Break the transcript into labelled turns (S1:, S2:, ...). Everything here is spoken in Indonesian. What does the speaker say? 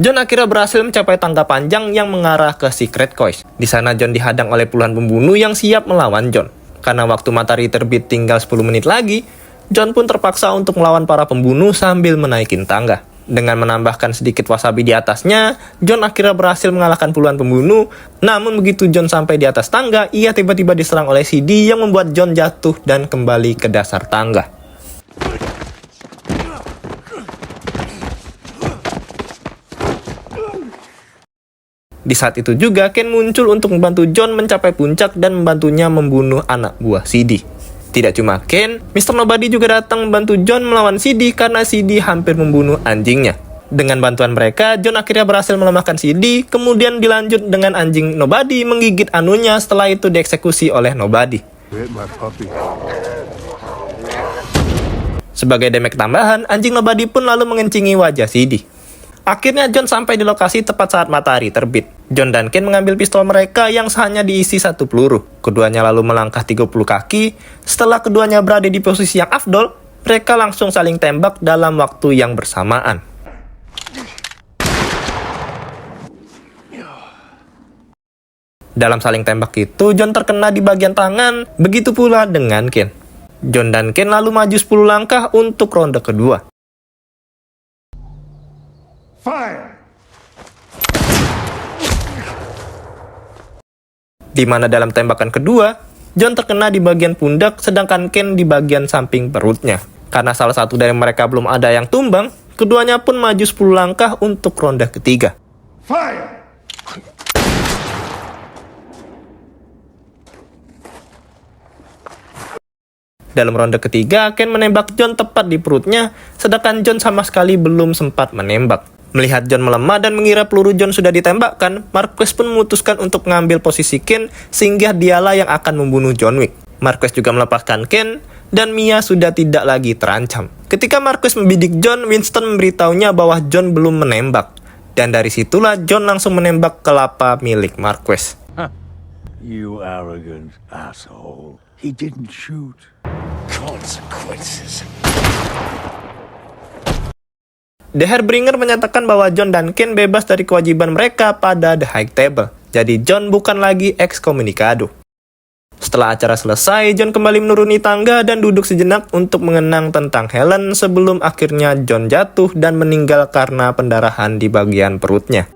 S1: John akhirnya berhasil mencapai tangga panjang yang mengarah ke Secret Coils. Di sana John dihadang oleh puluhan pembunuh yang siap melawan John. Karena waktu matahari terbit tinggal 10 menit lagi, John pun terpaksa untuk melawan para pembunuh sambil menaikin tangga. Dengan menambahkan sedikit wasabi di atasnya, John akhirnya berhasil mengalahkan puluhan pembunuh. Namun begitu John sampai di atas tangga, ia tiba-tiba diserang oleh CD yang membuat John jatuh dan kembali ke dasar tangga. Di saat itu juga, Ken muncul untuk membantu John mencapai puncak dan membantunya membunuh anak buah CD. Tidak cuma Ken, Mr. Nobody juga datang membantu John melawan CD karena CD hampir membunuh anjingnya. Dengan bantuan mereka, John akhirnya berhasil melemahkan CD, kemudian dilanjut dengan anjing Nobody menggigit anunya, setelah itu dieksekusi oleh Nobody. Sebagai damage tambahan, anjing Nobody pun lalu mengencingi wajah CD. Akhirnya John sampai di lokasi tepat saat matahari terbit. John dan Ken mengambil pistol mereka yang hanya diisi 1 peluru. Keduanya lalu melangkah 30 kaki. Setelah keduanya berada di posisi yang afdol, mereka langsung saling tembak dalam waktu yang bersamaan. Dalam saling tembak itu, John terkena di bagian tangan, begitu pula dengan Ken. John dan Ken lalu maju 10 langkah untuk ronde kedua.
S2: Fire!
S1: Di mana dalam tembakan kedua, John terkena di bagian pundak, sedangkan Ken di bagian samping perutnya. Karena salah satu dari mereka belum ada yang tumbang, keduanya pun maju 10 langkah untuk ronde ketiga.
S2: Fire!
S1: Dalam ronde ketiga, Ken menembak John tepat di perutnya, sedangkan John sama sekali belum sempat menembak. Melihat John melemah dan mengira peluru John sudah ditembakkan, Marquez pun memutuskan untuk mengambil posisi Ken, sehingga dialah yang akan membunuh John Wick. Marquez juga melepaskan Ken, dan Mia sudah tidak lagi terancam. Ketika Marquez membidik John, Winston memberitahunya bahwa John belum menembak. Dan dari situlah John langsung menembak kelapa milik Marquez.
S2: You arrogant asshole. He didn't shoot. Consequences.
S1: The Hairbringer menyatakan bahwa John dan Ken bebas dari kewajiban mereka pada The High Table. Jadi John bukan lagi excommunicado. Setelah acara selesai, John kembali menuruni tangga dan duduk sejenak untuk mengenang tentang Helen sebelum akhirnya John jatuh dan meninggal karena pendarahan di bagian perutnya.